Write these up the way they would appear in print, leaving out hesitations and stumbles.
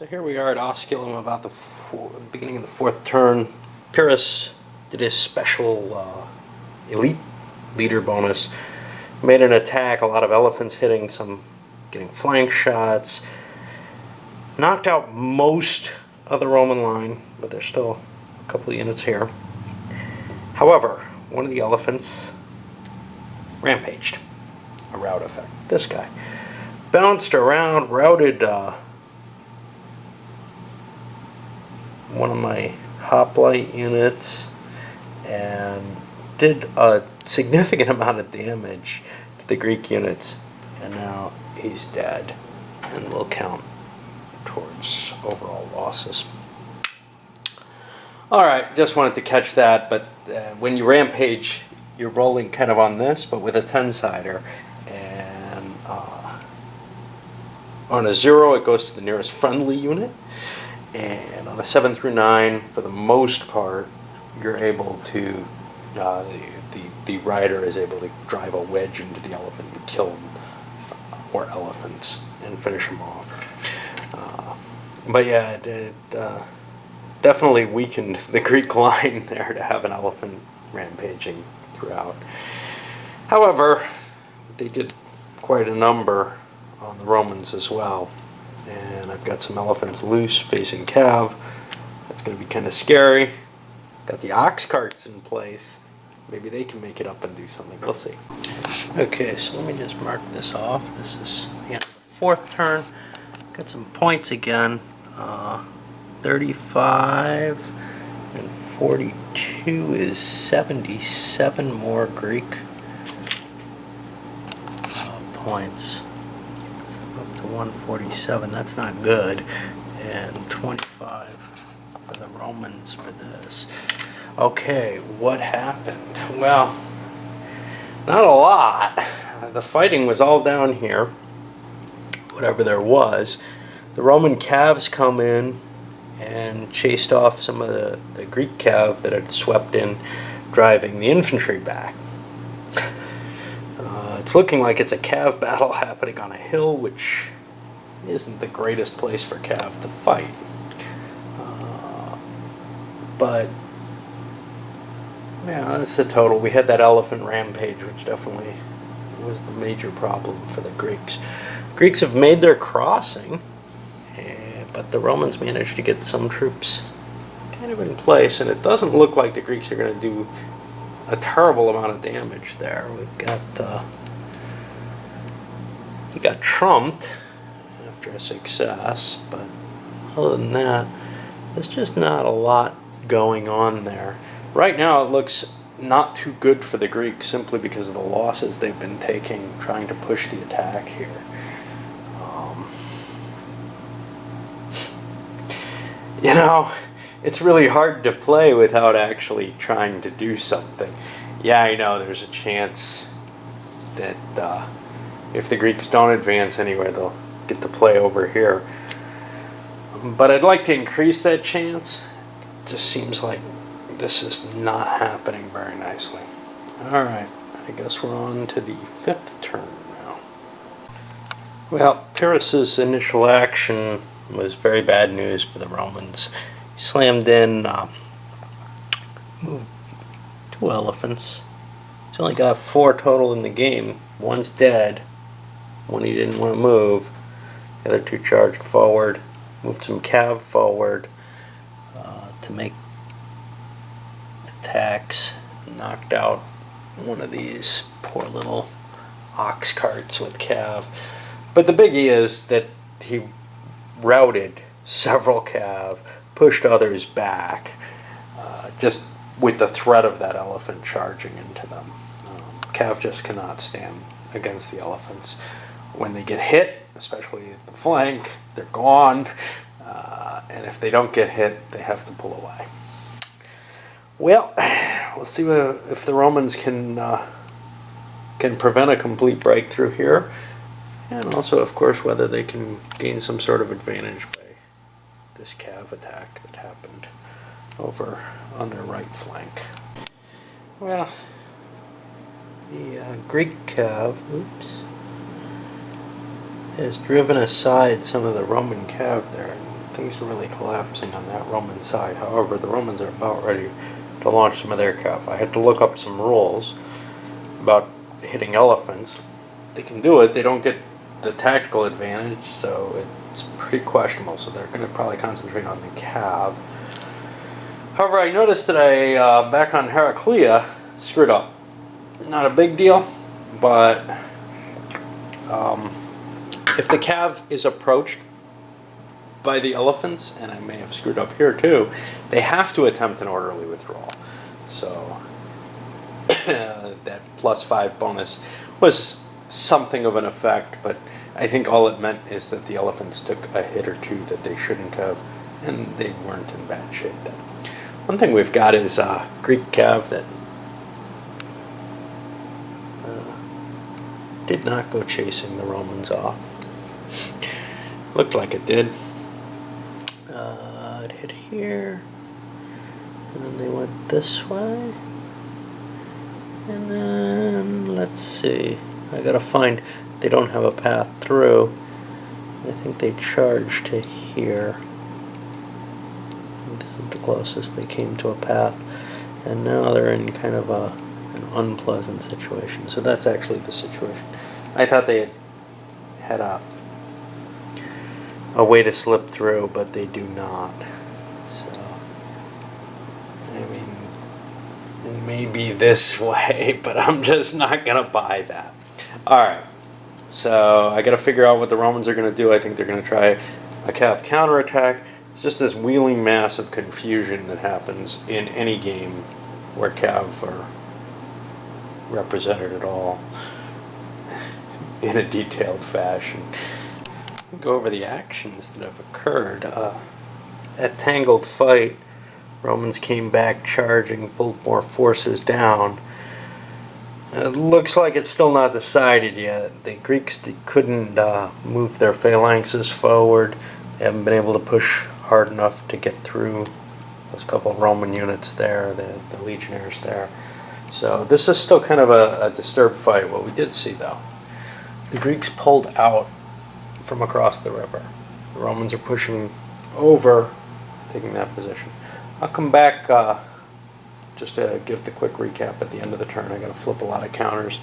So here we are at Ausculum, about the beginning of the fourth turn. Pyrrhus did his special elite leader bonus. Made an attack, a lot of elephants hitting, some getting flank shots. Knocked out most of the Roman line, but there's still a couple of units here. However, one of the elephants rampaged. A rout effect. This guy. Bounced around, routed one of my hoplite units and did a significant amount of damage to the Greek units, and now he's dead and will count towards overall losses. Alright, just wanted to catch that, but when you rampage, you're rolling kind of on this, but with a 10-sider, and on a 0 it goes to the nearest friendly unit, and on a 7 through 9, for the most part, you're able to, the rider is able to drive a wedge into the elephant and kill more elephants and finish them off. But yeah, it definitely weakened the Greek line there to have an elephant rampaging throughout. However, they did quite a number on the Romans as well. And I've got some elephants loose facing Cav. That's going to be kind of scary. Got the ox carts in place. Maybe they can make it up and do something. We'll see. Okay, so let me just mark this off. This is the end of the fourth turn. Got some points again. 35 and 42 is 77 more Greek points. Up to 147, that's not good, and 25 for the Romans for this. Okay, what happened? Well, not a lot. The fighting was all down here, whatever there was. The Roman Cavs come in and chased off some of the Greek Cav that had swept in, driving the infantry back. It's looking like it's a Cav battle happening on a hill, which isn't the greatest place for Cav to fight. But yeah, that's the total. We had that elephant rampage, which definitely was the major problem for the Greeks. Greeks have made their crossing, but the Romans managed to get some troops kind of in place, and it doesn't look like the Greeks are going to do a terrible amount of damage there. We've got he got trumped after a success, but other than that, there's just not a lot going on there. Right now it looks not too good for the Greeks, simply because of the losses they've been taking trying to push the attack here. You know, it's really hard to play without actually trying to do something. Yeah, I know there's a chance that if the Greeks don't advance anywhere, they'll get to play over here. But I'd like to increase that chance. It just seems like this is not happening very nicely. Alright, I guess we're on to the fifth turn now. Well, Pyrrhus's initial action was very bad news for the Romans. He slammed in, moved 2 elephants. He's only got 4 total in the game. One's dead. One he didn't want to move. The other 2 charged forward. Moved some Cav forward to make attacks. Knocked out one of these poor little ox carts with Cav. But the biggie is that he routed several Cav, pushed others back, just with the threat of that elephant charging into them. Cav just cannot stand against the elephants. When they get hit, especially at the flank, they're gone, and if they don't get hit, they have to pull away. Well, we'll see if the Romans can prevent a complete breakthrough here. And also, of course, whether they can gain some sort of advantage by this Cav attack that happened over on their right flank. Well, the Greek Cav, has driven aside some of the Roman Cav there. nothing's really collapsing on that Roman side. However, the Romans are about ready to launch some of their cav. I had to look up some rules about hitting elephants. They can do it. They don't get the tactical advantage, so it's pretty questionable. So they're going to probably concentrate on the cav. However, I noticed that I, back on Heraclea, screwed up. Not a big deal, but if the cav is approached by the elephants, and I may have screwed up here too, they have to attempt an orderly withdrawal. So that +5 bonus was something of an effect, but I think all it meant is that the elephants took a hit or two that they shouldn't have, and they weren't in bad shape then. One thing we've got is Greek cav that did not go chasing the Romans off. Looked like it did. It hit here, and then they went this way, and then let's see. I gotta find. They don't have a path through. I think they charged to here. This is the closest they came to a path, and now they're in kind of an unpleasant situation. So that's actually the situation. I thought they had a way to slip through, but they do not. So, I mean, maybe this way, but I'm just not gonna buy that. Alright, so I gotta figure out what the Romans are gonna do. I think they're gonna try a cav counterattack. It's just this wheeling mass of confusion that happens in any game where cav are represented at all in a detailed fashion. Go over the actions that have occurred. That tangled fight, Romans came back charging, pulled more forces down. It looks like it's still not decided yet. The Greeks couldn't move their phalanxes forward. They haven't been able to push hard enough to get through those couple of Roman units there, the legionaries there. So this is still kind of a disturbed fight. What we did see, though, the Greeks pulled out from across the river. The Romans are pushing over, taking that position. I'll come back just to give the quick recap at the end of the turn. I got to flip a lot of counters,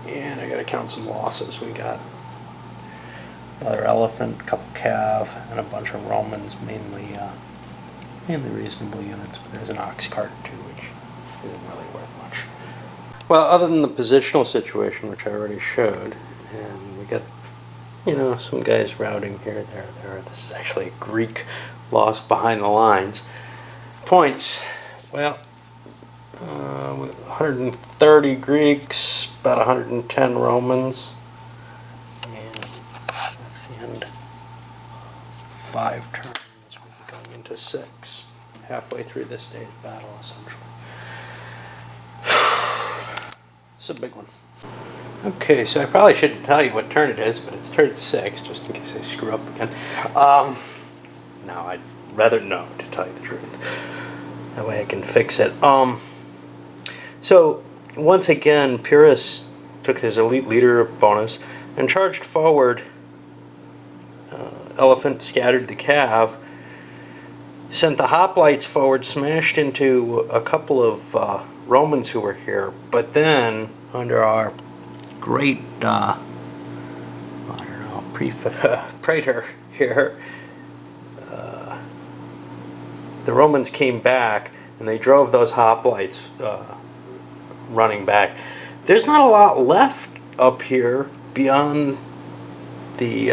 and I got to count some losses. We got another elephant, a couple cav, and a bunch of Romans, mainly reasonable units. But there's an ox cart too, which isn't really worth much. Well, other than the positional situation, which I already showed, and we got, you know, some guys routing here, there. This is actually a Greek lost behind the lines. Points, well, 130 Greeks, about 110 Romans, and that's the end of 5 turns. We're going into 6, halfway through this stage of battle, essentially. It's a big one. Okay, so I probably shouldn't tell you what turn it is, but it's turn 6, just in case I screw up again. No, I'd rather know, to tell you the truth. That way I can fix it. So, once again, Pyrrhus took his elite leader bonus and charged forward. Elephant scattered the cav, sent the hoplites forward, smashed into a couple of Romans who were here, but then, under our great, praetor here, the Romans came back and they drove those hoplites running back. There's not a lot left up here beyond the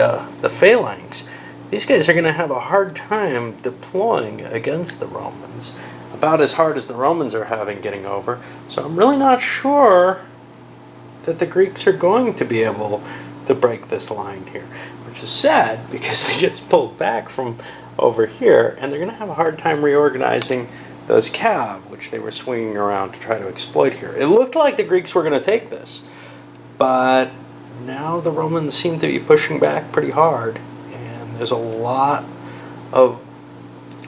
phalanx. These guys are going to have a hard time deploying against the Romans, about as hard as the Romans are having getting over. So I'm really not sure that the Greeks are going to be able to break this line here, which is sad because they just pulled back from over here, and they're going to have a hard time reorganizing those cav, which they were swinging around to try to exploit here. It looked like the Greeks were going to take this, but now the Romans seem to be pushing back pretty hard, and there's a lot of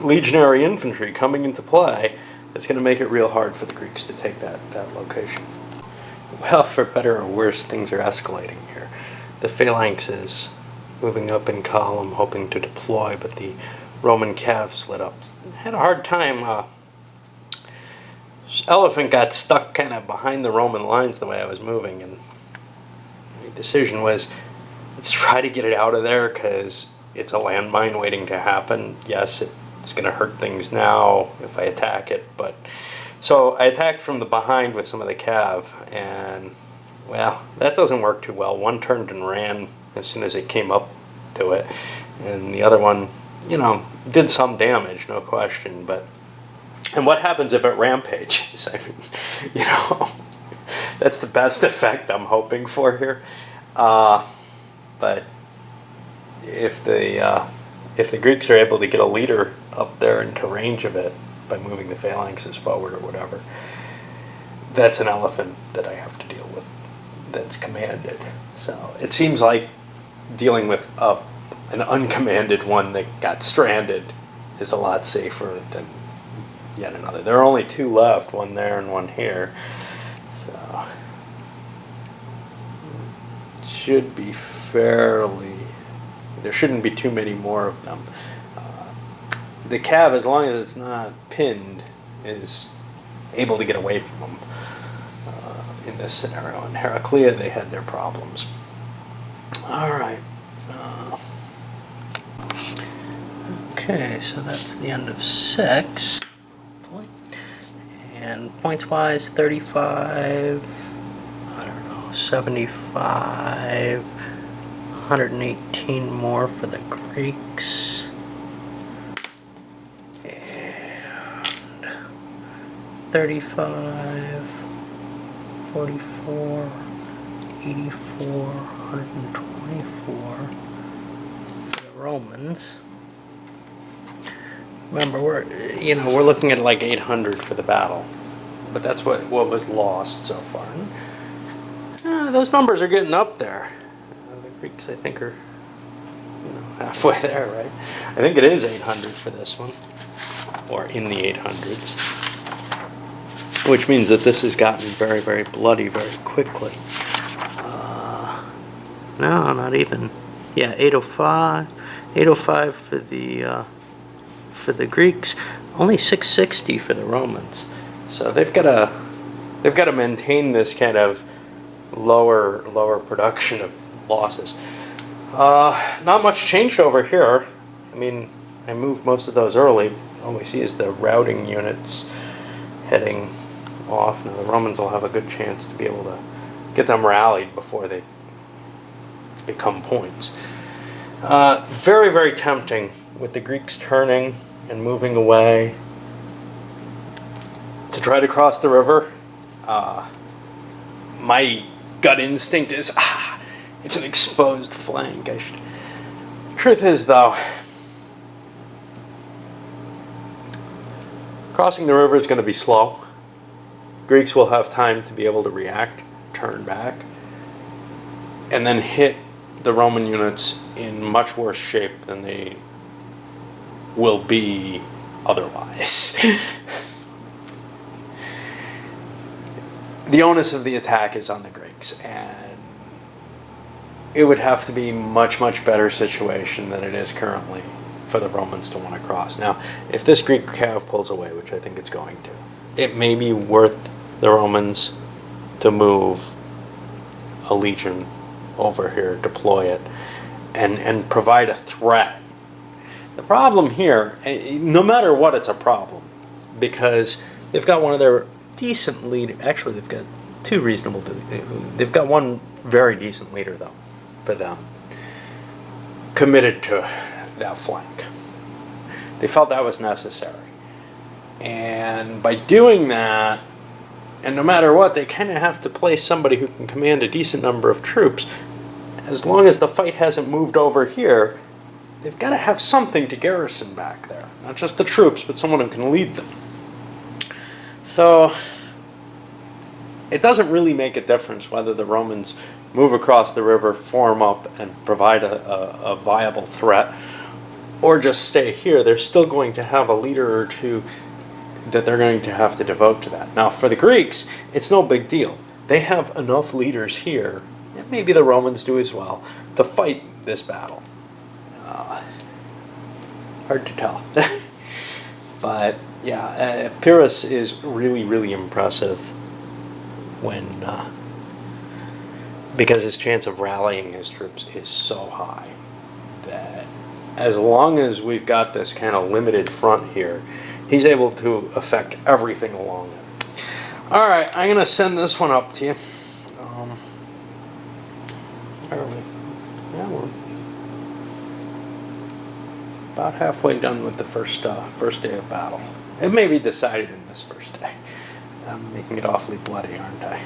legionary infantry coming into play. It's going to make it real hard for the Greeks to take that location. Well, for better or worse, things are escalating here. The phalanx is moving up in column, hoping to deploy, but the Roman cav slid up. Had a hard time. Elephant got stuck kind of behind the Roman lines the way I was moving, and the decision was, let's try to get it out of there because it's a landmine waiting to happen. Yes, it's going to hurt things now if I attack it, but so I attacked from the behind with some of the cav, and well, that doesn't work too well. One turned and ran as soon as it came up to it, and the other one, you know, did some damage, no question, but and what happens if it rampages? I mean, you know, that's the best effect I'm hoping for here. But if the Greeks are able to get a leader up there into range of it by moving the phalanxes forward or whatever, that's an elephant that I have to deal with. That's commanded. So it seems like dealing with an uncommanded one that got stranded is a lot safer than yet another. There are only two left, one there and one here. So should be fairly, there shouldn't be too many more of them. The cav, as long as it's not pinned, is able to get away from them in this scenario. In Heraclea, they had their problems. Alright. Okay, so that's the end of 6. And points-wise, 35, I don't know, 75, 118 more for the Greeks, and 35, 44, 84, 124 for the Romans. Remember, we're looking at like 800 for the battle, but that's what was lost so far. Those numbers are getting up there. The Greeks, I think, are halfway there, right? I think it is 800 for this one, or in the 800s, which means that this has gotten very, very bloody very quickly. No, not even. Yeah, 805, 805 for the Greeks, only 660 for the Romans. So they've got to maintain this kind of lower production of losses. Not much changed over here. I mean, I moved most of those early. All we see is the routing units heading off. Now the Romans will have a good chance to be able to get them rallied before they become points. Very, very tempting with the Greeks turning and moving away to try to cross the river. My gut instinct is, it's an exposed flank. Truth is, though, crossing the river is going to be slow. Greeks will have time to be able to react, turn back, and then hit the Roman units in much worse shape than they will be otherwise. The onus of the attack is on the Greeks, and it would have to be much, much better situation than it is currently for the Romans to want to cross. Now, if this Greek cav pulls away, which I think it's going to, it may be worth the Romans to move a legion over here, deploy it, and provide a threat. The problem here, no matter what, it's a problem, because they've got one of their decent leaders. Actually, they've got two reasonable. They've got one very decent leader, though, for them, committed to that flank. They felt that was necessary, and by doing that, and no matter what, they kind of have to place somebody who can command a decent number of troops. As long as the fight hasn't moved over here, they've got to have something to garrison back there. Not just the troops, but someone who can lead them. So it doesn't really make a difference whether the Romans move across the river, form up, and provide a viable threat, or just stay here. They're still going to have a leader or two that they're going to have to devote to that. Now, for the Greeks, it's no big deal. They have enough leaders here, and maybe the Romans do as well, to fight this battle. hard to tell. But yeah, Pyrrhus is really, really impressive when because his chance of rallying his troops is so high that as long as we've got this kind of limited front here, he's able to affect everything along it. All right, I'm gonna send this one up to you. Where are we? Yeah, we're about halfway done with the first day of battle. It may be decided in this first day. I'm making it awfully bloody, aren't I?